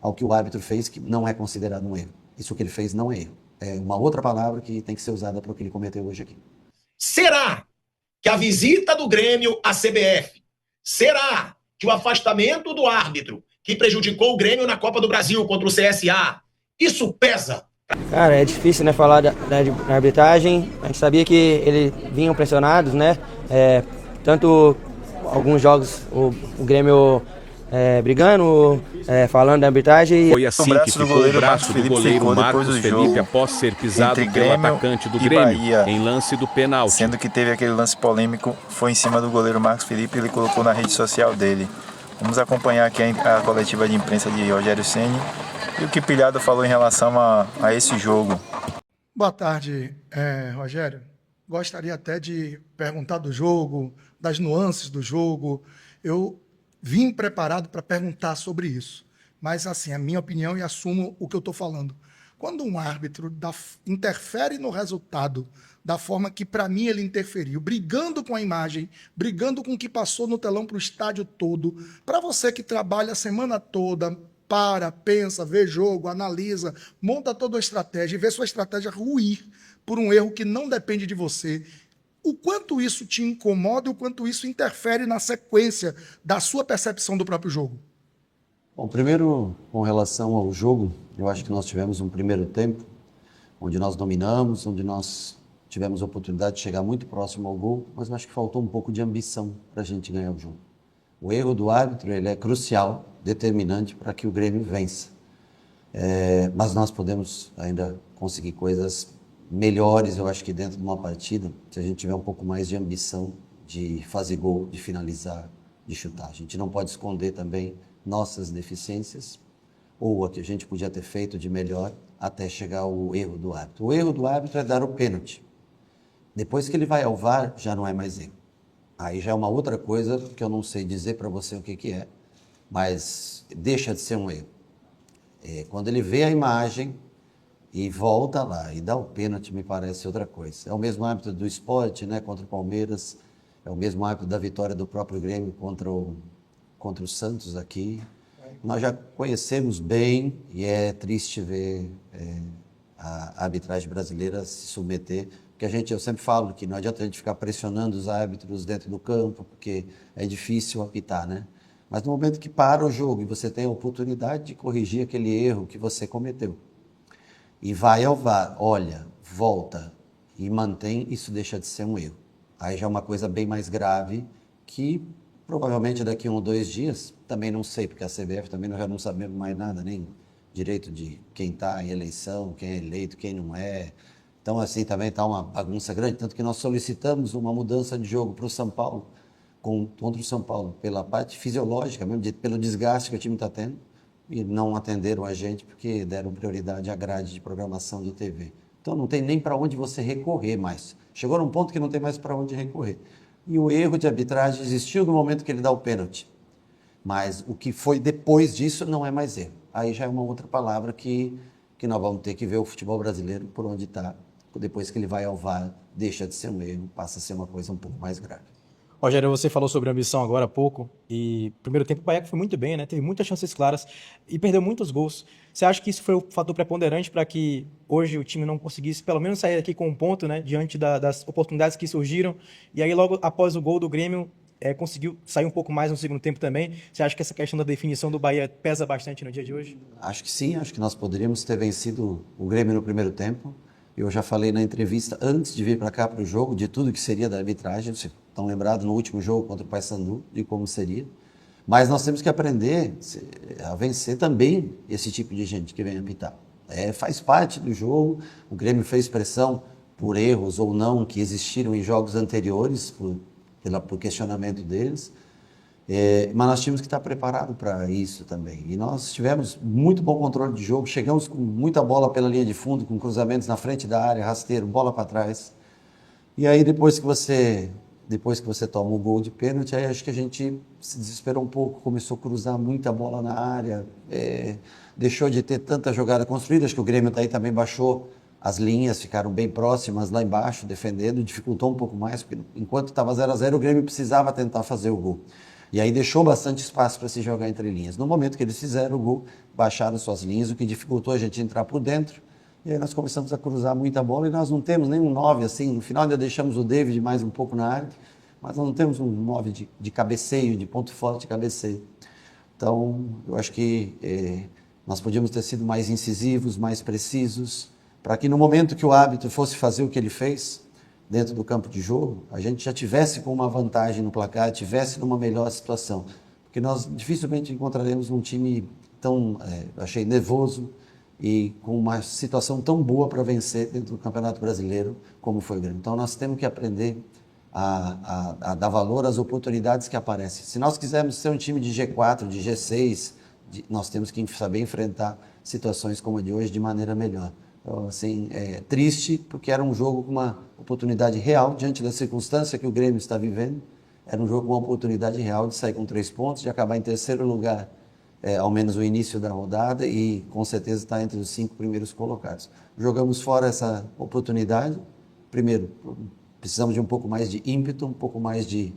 ao que o árbitro fez, que não é considerado um erro. Isso que ele fez não é erro. É uma outra palavra que tem que ser usada para o que ele cometeu hoje aqui. Será que a visita do Grêmio à CBF, será que o afastamento do árbitro que prejudicou o Grêmio na Copa do Brasil contra o CSA, isso pesa? Cara, é difícil, né, falar da arbitragem. A gente sabia que eles vinham pressionados, né? Tanto alguns jogos o Grêmio brigando, falando da arbitragem. Foi assim que ficou o braço do goleiro Marcos Felipe após ser pisado pelo atacante do Grêmio em lance do pênalti. Sendo que teve aquele lance polêmico, foi em cima do goleiro Marcos Felipe, ele colocou na rede social dele. Vamos acompanhar aqui a coletiva de imprensa de Rogério Ceni e o que Pilhado falou em relação a esse jogo. Boa tarde, Rogério. Gostaria até de perguntar do jogo, das nuances do jogo. Eu vim preparado para perguntar sobre isso, mas assim, a minha opinião e assumo o que eu estou falando. Quando um árbitro interfere no resultado da forma que, para mim, ele interferiu, brigando com a imagem, brigando com o que passou no telão para o estádio todo, para você que trabalha a semana toda, pensa, vê jogo, analisa, monta toda a estratégia e vê sua estratégia ruir por um erro que não depende de você, o quanto isso te incomoda e o quanto isso interfere na sequência da sua percepção do próprio jogo? Bom, primeiro, com relação ao jogo, eu acho que nós tivemos um primeiro tempo onde nós dominamos, onde nós tivemos a oportunidade de chegar muito próximo ao gol, mas eu acho que faltou um pouco de ambição para a gente ganhar o jogo. O erro do árbitro ele é crucial, determinante para que o Grêmio vença. Mas nós podemos ainda conseguir coisas melhores, eu acho que dentro de uma partida, se a gente tiver um pouco mais de ambição de fazer gol, de finalizar, de chutar. A gente não pode esconder também nossas deficiências ou a que a gente podia ter feito de melhor até chegar ao erro do árbitro. O erro do árbitro é dar o pênalti. Depois que ele vai ao VAR, já não é mais erro. Aí já é uma outra coisa que eu não sei dizer para você o que é, mas deixa de ser um erro. Quando ele vê a imagem e volta lá e dá o pênalti, me parece outra coisa. É o mesmo árbitro do Sport, né, contra o Palmeiras, é o mesmo árbitro da vitória do próprio Grêmio contra o Santos aqui. Nós já conhecemos bem e é triste ver a arbitragem brasileira se submeter, porque eu sempre falo que não adianta a gente ficar pressionando os árbitros dentro do campo, porque é difícil apitar, né? Mas no momento que para o jogo e você tem a oportunidade de corrigir aquele erro que você cometeu, e vai ao VAR, olha, volta e mantém, isso deixa de ser um erro. Aí já é uma coisa bem mais grave que provavelmente daqui a 1 ou 2 dias, também não sei, porque a CBF também já não sabemos mais nada, nem direito de quem está em eleição, quem é eleito, quem não é. Então assim também está uma bagunça grande, tanto que nós solicitamos uma mudança de jogo para o São Paulo, contra o São Paulo, pela parte fisiológica mesmo, pelo desgaste que o time está tendo, e não atenderam a gente porque deram prioridade à grade de programação do TV. Então não tem nem para onde você recorrer mais. Chegou num ponto que não tem mais para onde recorrer. E o erro de arbitragem existiu no momento que ele dá o pênalti. Mas o que foi depois disso não é mais erro. Aí já é uma outra palavra que nós vamos ter que ver o futebol brasileiro por onde está. Depois que ele vai ao VAR, deixa de ser um erro, passa a ser uma coisa um pouco mais grave. Rogério, você falou sobre ambição agora há pouco, e no primeiro tempo o Bahia foi muito bem, né? Teve muitas chances claras e perdeu muitos gols. Você acha que isso foi o fator preponderante para que hoje o time não conseguisse pelo menos sair aqui com um ponto, né? Diante das oportunidades que surgiram, e aí logo após o gol do Grêmio, conseguiu sair um pouco mais no segundo tempo também? Você acha que essa questão da definição do Bahia pesa bastante no dia de hoje? Acho que sim, acho que nós poderíamos ter vencido o Grêmio no primeiro tempo. Eu já falei na entrevista, antes de vir para cá para o jogo, de tudo que seria da arbitragem. Vocês estão lembrados no último jogo contra o Paysandu, de como seria. Mas nós temos que aprender a vencer também esse tipo de gente que vem apitar. Faz parte do jogo, o Grêmio fez pressão por erros ou não que existiram em jogos anteriores, por questionamento deles. Mas nós tínhamos que estar preparados para isso também. E nós tivemos muito bom controle de jogo, chegamos com muita bola pela linha de fundo, com cruzamentos na frente da área, rasteiro, bola para trás. E aí depois que você toma o gol de pênalti, aí acho que a gente se desesperou um pouco, começou a cruzar muita bola na área, deixou de ter tanta jogada construída. Acho que o Grêmio daí também baixou as linhas, ficaram bem próximas lá embaixo, defendendo, dificultou um pouco mais, porque enquanto estava 0-0, o Grêmio precisava tentar fazer o gol. E aí deixou bastante espaço para se jogar entre linhas. No momento que eles fizeram o gol, baixaram suas linhas, o que dificultou a gente entrar por dentro. E aí nós começamos a cruzar muita bola e nós não temos nem um 9 assim. No final ainda deixamos o David mais um pouco na área, mas nós não temos um 9 de cabeceio, de ponto forte de cabeceio. Então, eu acho que nós podíamos ter sido mais incisivos, mais precisos, para que no momento que o árbitro fosse fazer o que ele fez dentro do campo de jogo, a gente já tivesse com uma vantagem no placar, tivesse numa melhor situação. Porque nós dificilmente encontraremos um time tão, achei, nervoso e com uma situação tão boa para vencer dentro do Campeonato Brasileiro como foi o Grêmio. Então nós temos que aprender a dar valor às oportunidades que aparecem. Se nós quisermos ser um time de G4, de G6, nós temos que saber enfrentar situações como a de hoje de maneira melhor. Então, assim, é triste porque era um jogo com uma oportunidade real, diante da circunstância que o Grêmio está vivendo, era um jogo com uma oportunidade real de sair com 3 pontos, de acabar em terceiro lugar, ao menos o início da rodada, e com certeza estar entre os 5 primeiros colocados. Jogamos fora essa oportunidade. Primeiro, precisamos de um pouco mais de ímpeto, um pouco mais de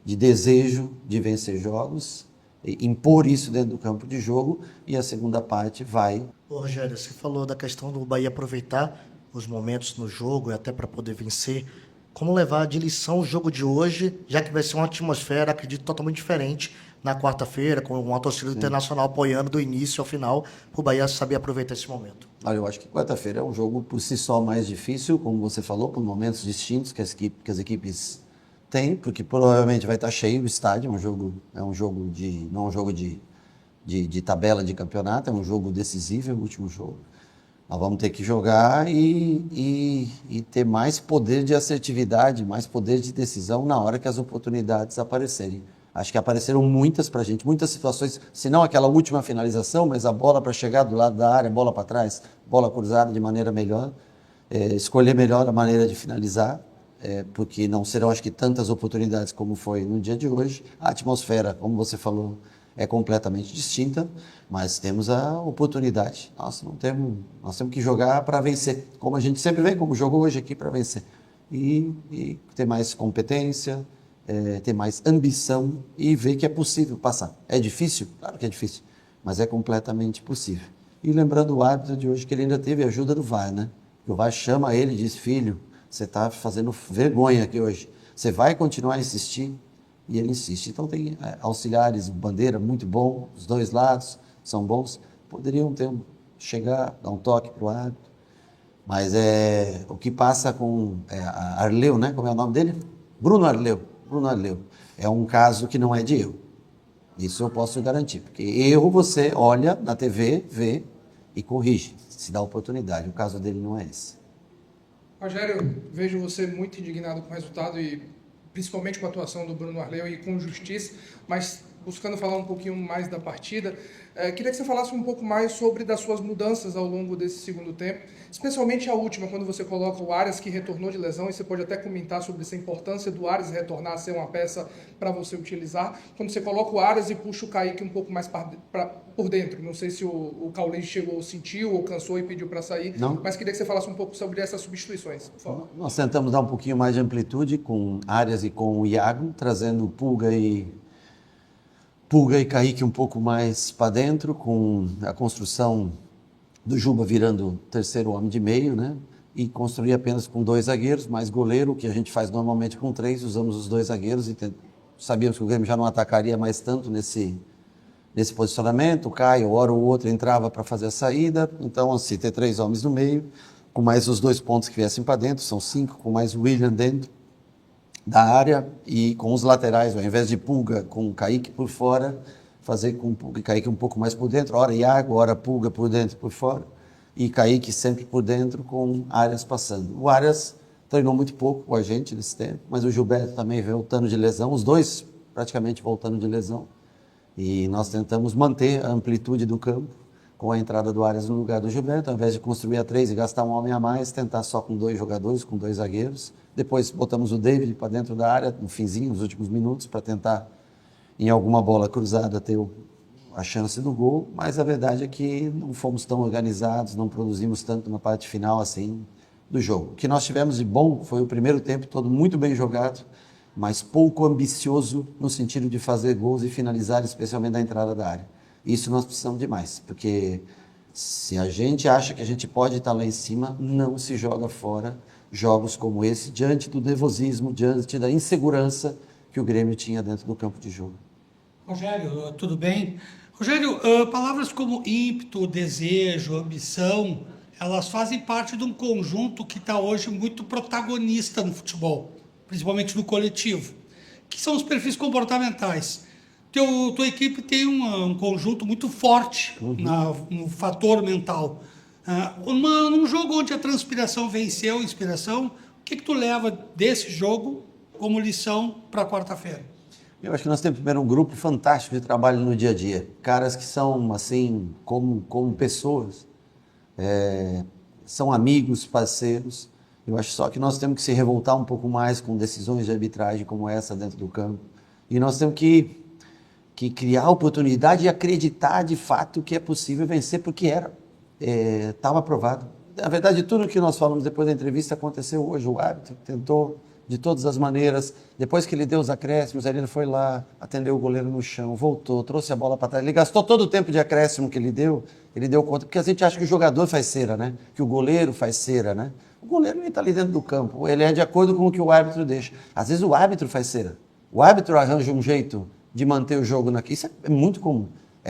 desejo de vencer jogos, impor isso dentro do campo de jogo, e a segunda parte vai... Ô, Rogério, você falou da questão do Bahia aproveitar os momentos no jogo e até para poder vencer. Como levar de lição o jogo de hoje, já que vai ser uma atmosfera, acredito, totalmente diferente na quarta-feira, com uma torcida internacional apoiando do início ao final, para o Bahia saber aproveitar esse momento? Olha, eu acho que quarta-feira é um jogo por si só mais difícil, como você falou, por momentos distintos que as equipes têm, porque provavelmente vai estar cheio o estádio, não é um jogo de tabela de campeonato, é um jogo decisivo, é o último jogo. Nós vamos ter que jogar e ter mais poder de assertividade, mais poder de decisão na hora que as oportunidades aparecerem. Acho que apareceram muitas para a gente, muitas situações, se não aquela última finalização, mas a bola para chegar do lado da área, bola para trás, bola cruzada de maneira melhor, escolher melhor a maneira de finalizar, porque não serão, acho que, tantas oportunidades como foi no dia de hoje. A atmosfera, como você falou, é completamente distinta, mas temos a oportunidade. Nós temos que jogar para vencer, como a gente sempre vem, como jogou hoje aqui, para vencer. E ter mais competência, ter mais ambição e ver que é possível passar. É difícil? Claro que é difícil, mas é completamente possível. E lembrando o árbitro de hoje, que ele ainda teve a ajuda do VAR, né? O VAR chama ele e diz: filho, você está fazendo vergonha aqui hoje, você vai continuar a insistir? E ele insiste. Então tem auxiliares, bandeira muito bom, os dois lados são bons, poderiam chegar, dar um toque para o árbitro, mas o que passa com Arleu, né? Como é o nome dele? Bruno Arleu. É um caso que não é de erro. Isso eu posso garantir, porque erro você olha na TV, vê e corrige, se dá oportunidade. O caso dele não é esse. Rogério, vejo você muito indignado com o resultado e principalmente com a atuação do Bruno Arleu e com justiça, mas buscando falar um pouquinho mais da partida, queria que você falasse um pouco mais sobre das suas mudanças ao longo desse segundo tempo, especialmente a última, quando você coloca o Arias, que retornou de lesão, e você pode até comentar sobre essa importância do Arias retornar a ser uma peça para você utilizar, quando você coloca o Arias e puxa o Kaique um pouco mais por dentro. Não sei se o Caulinho sentiu ou cansou e pediu para sair, Não. Mas queria que você falasse um pouco sobre essas substituições, por favor. Nós tentamos dar um pouquinho mais de amplitude com Arias e com o Iago, trazendo Pulga e Kaique um pouco mais para dentro, com a construção do Juba virando terceiro homem de meio, né? E construir apenas com 2 zagueiros, mais goleiro, que a gente faz normalmente com 3, usamos os 2 zagueiros e sabíamos que o Grêmio já não atacaria mais tanto nesse posicionamento. O Caio, hora ou outra, entrava para fazer a saída, então assim, ter 3 homens no meio, com mais os 2 pontos que viessem para dentro, são 5, com mais o William dentro da área, e com os laterais, ao invés de Pulga com o Kaique por fora, fazer com Pulga e Kaique um pouco mais por dentro, ora Iago, ora Pulga por dentro e por fora, e Kaique sempre por dentro, com Arias passando. O Arias treinou muito pouco com a gente nesse tempo, mas o Gilberto também voltando de lesão, os dois praticamente voltando de lesão, e nós tentamos manter a amplitude do campo com a entrada do Arias no lugar do Gilberto, ao invés de construir a 3 e gastar um homem a mais, tentar só com 2 jogadores, com 2 zagueiros. Depois botamos o David para dentro da área, no finzinho, nos últimos minutos, para tentar, em alguma bola cruzada, ter a chance do gol. Mas a verdade é que não fomos tão organizados, não produzimos tanto na parte final assim do jogo. O que nós tivemos de bom foi o primeiro tempo todo muito bem jogado, mas pouco ambicioso no sentido de fazer gols e finalizar, especialmente na entrada da área. Isso nós precisamos de mais, porque se a gente acha que a gente pode estar lá em cima, não se joga fora jogos como esse, diante do nervosismo, diante da insegurança que o Grêmio tinha dentro do campo de jogo. Rogério, tudo bem? Rogério, palavras como ímpeto, desejo, ambição, elas fazem parte de um conjunto que está hoje muito protagonista no futebol, principalmente no coletivo, que são os perfis comportamentais. Tua equipe tem um conjunto muito forte no fator mental. Num jogo onde a transpiração venceu a inspiração, o que tu leva desse jogo como lição para quarta-feira? Eu acho que nós temos primeiro um grupo fantástico de trabalho no dia a dia. Caras que são, assim, como pessoas, são amigos, parceiros. Eu acho só que nós temos que se revoltar um pouco mais com decisões de arbitragem como essa dentro do campo. E nós temos que criar oportunidade e acreditar de fato que é possível vencer, porque estava provado. Na verdade, tudo o que nós falamos depois da entrevista aconteceu hoje. O árbitro tentou de todas as maneiras, depois que ele deu os acréscimos, ele foi lá, atendeu o goleiro no chão, voltou, trouxe a bola para trás, ele gastou todo o tempo de acréscimo que ele deu conta, porque a gente acha que o jogador faz cera, né? Que o goleiro faz cera, né? O goleiro nem está ali dentro do campo, ele é de acordo com o que o árbitro deixa. Às vezes o árbitro faz cera, o árbitro arranja um jeito de manter o jogo naquilo, isso é muito comum.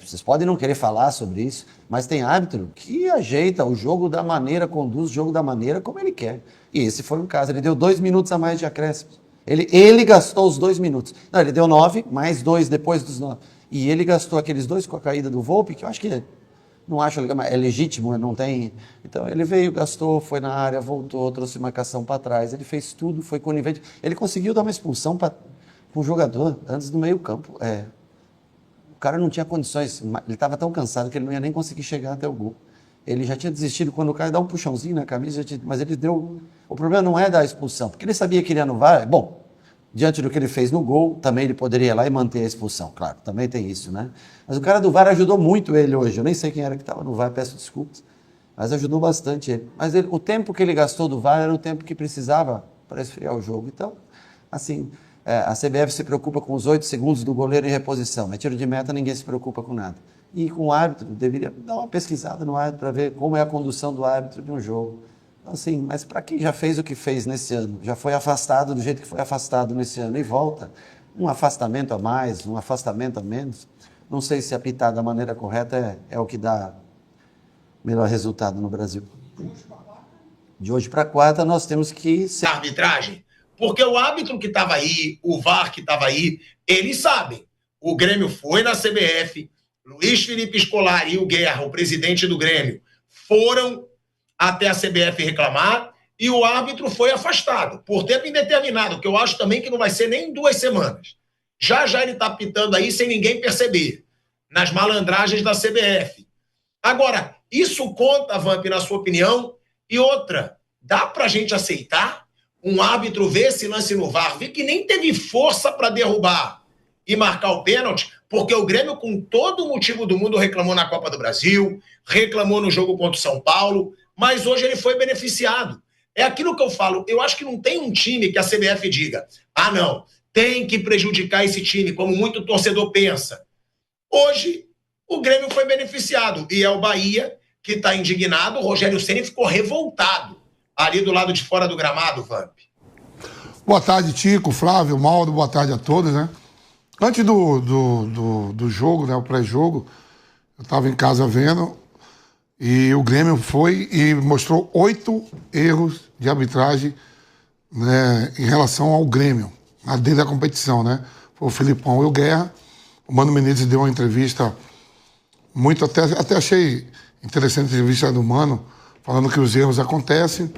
Vocês podem não querer falar sobre isso, mas tem árbitro que ajeita o jogo da maneira, conduz o jogo da maneira como ele quer. E esse foi um caso, ele deu 2 minutos a mais de acréscimo. Ele gastou os 2 minutos. Não, ele deu 9, mais 2 depois dos 9. E ele gastou aqueles 2 com a caída do Volpi, que eu acho que não acho legal, mas é legítimo, não tem... Então ele veio, gastou, foi na área, voltou, trouxe marcação para trás, ele fez tudo, foi conivente. Ele conseguiu dar uma expulsão para um jogador antes do meio campo. O cara não tinha condições, ele estava tão cansado que ele não ia nem conseguir chegar até o gol. Ele já tinha desistido quando o cara dá um puxãozinho na camisa, mas ele deu... O problema não é da expulsão, porque ele sabia que ele ia no VAR. Bom, diante do que ele fez no gol, também ele poderia ir lá e manter a expulsão, claro, também tem isso, né? Mas o cara do VAR ajudou muito ele hoje, eu nem sei quem era que estava no VAR, peço desculpas, mas ajudou bastante ele. Mas o tempo que ele gastou do VAR era o tempo que precisava para esfriar o jogo. Então, assim... a CBF se preocupa com os 8 segundos do goleiro em reposição, mas tiro de meta ninguém se preocupa com nada. E com o árbitro, deveria dar uma pesquisada no árbitro para ver como é a condução do árbitro de um jogo. Então, assim, mas para quem já fez o que fez nesse ano, já foi afastado do jeito que foi afastado nesse ano e volta, um afastamento a mais, um afastamento a menos, não sei se apitar da maneira correta é o que dá melhor resultado no Brasil. De hoje para quarta nós temos que... A arbitragem, porque o árbitro que estava aí, o VAR que estava aí, eles sabem. O Grêmio foi na CBF, Luiz Felipe Scolari e o Guerra, o presidente do Grêmio, foram até a CBF reclamar e o árbitro foi afastado por tempo indeterminado, que eu acho também que não vai ser nem 2 semanas. Já ele está apitando aí sem ninguém perceber, nas malandragens da CBF. Agora, isso conta, Vamp, na sua opinião? E outra, dá pra gente aceitar um árbitro ver esse lance no VAR, ver que nem teve força para derrubar e marcar o pênalti, porque o Grêmio, com todo o motivo do mundo, reclamou na Copa do Brasil, reclamou no jogo contra o São Paulo, mas hoje ele foi beneficiado. É aquilo que eu falo, eu acho que não tem um time que a CBF diga, não, tem que prejudicar esse time, como muito torcedor pensa. Hoje, o Grêmio foi beneficiado, e é o Bahia que está indignado, o Rogério Ceni ficou revoltado ali do lado de fora do gramado, Vamp. Boa tarde, Tico, Flávio, Mauro, boa tarde a todos, né? Antes do jogo, né, o pré-jogo, eu estava em casa vendo e o Grêmio foi e mostrou 8 erros de arbitragem, né, em relação ao Grêmio, dentro da competição, né? Foi o Filipão e o Guerra. O Mano Menezes deu uma entrevista muito, até achei interessante a entrevista do Mano, falando que os erros acontecem,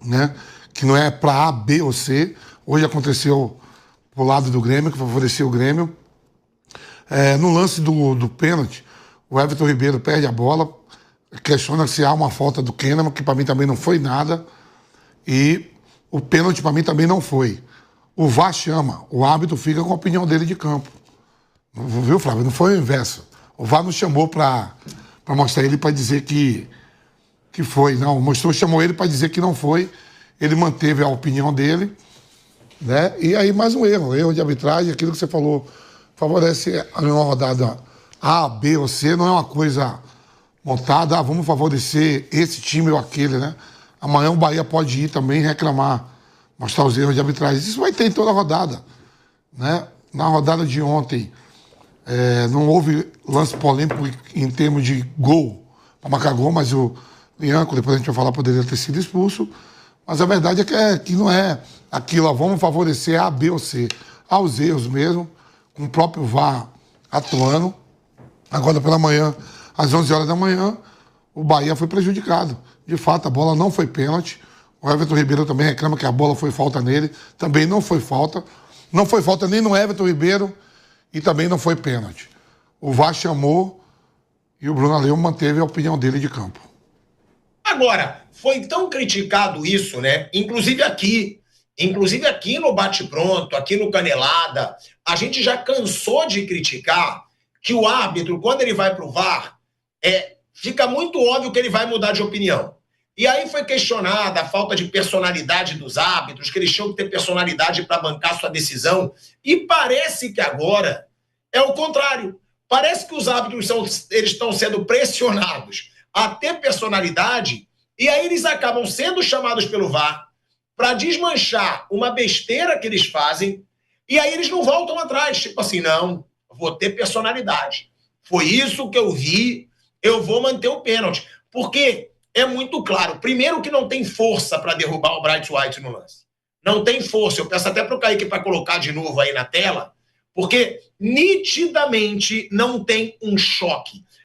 né? Que não é para A, B ou C. Hoje aconteceu pro lado do Grêmio, que favoreceu o Grêmio. No lance do pênalti, o Everton Ribeiro perde a bola, questiona se há uma falta do Kahneman, que para mim também não foi nada, e o pênalti para mim também não foi. O VAR chama, o árbitro fica com a opinião dele de campo. Viu, Flávio? Não foi o inverso. O VAR não chamou para mostrar ele para dizer que foi, não. Chamou ele para dizer que não foi. Ele manteve a opinião dele Né? E aí mais um erro de arbitragem, aquilo que você falou, favorece uma rodada A, B ou C, não é uma coisa montada, vamos favorecer esse time ou aquele, né? Amanhã o Bahia pode ir também reclamar, mostrar os erros de arbitragem. Isso vai ter em toda a rodada, né? Na rodada de ontem, não houve lance polêmico em termos de gol, para marcar gol, mas o Lianco, depois a gente vai falar, poderia ter sido expulso. Mas a verdade é que não é aquilo, vamos favorecer A, B ou C. Há os erros mesmo, com o próprio VAR atuando. Agora pela manhã, às 11 horas da manhã, o Bahia foi prejudicado. De fato, a bola não foi pênalti. O Everton Ribeiro também reclama que a bola foi falta nele. Também não foi falta. Não foi falta nem no Everton Ribeiro e também não foi pênalti. O VAR chamou e o Bruno Aleu manteve a opinião dele de campo. Agora, foi tão criticado isso, né? Inclusive aqui no Bate-Pronto, aqui no Canelada, a gente já cansou de criticar que o árbitro, quando ele vai pro VAR, fica muito óbvio que ele vai mudar de opinião. E aí foi questionada a falta de personalidade dos árbitros, que eles tinham que ter personalidade para bancar sua decisão. E parece que agora é o contrário. Parece que os árbitros eles estão sendo pressionados a ter personalidade, e aí eles acabam sendo chamados pelo VAR para desmanchar uma besteira que eles fazem, e aí eles não voltam atrás. Tipo assim, não, vou ter personalidade. Foi isso que eu vi, eu vou manter o pênalti. Porque é muito claro. Primeiro que não tem força para derrubar o Bright White no lance. Não tem força. Eu peço até para o Kaique para colocar de novo aí na tela, porque nitidamente não tem um choque.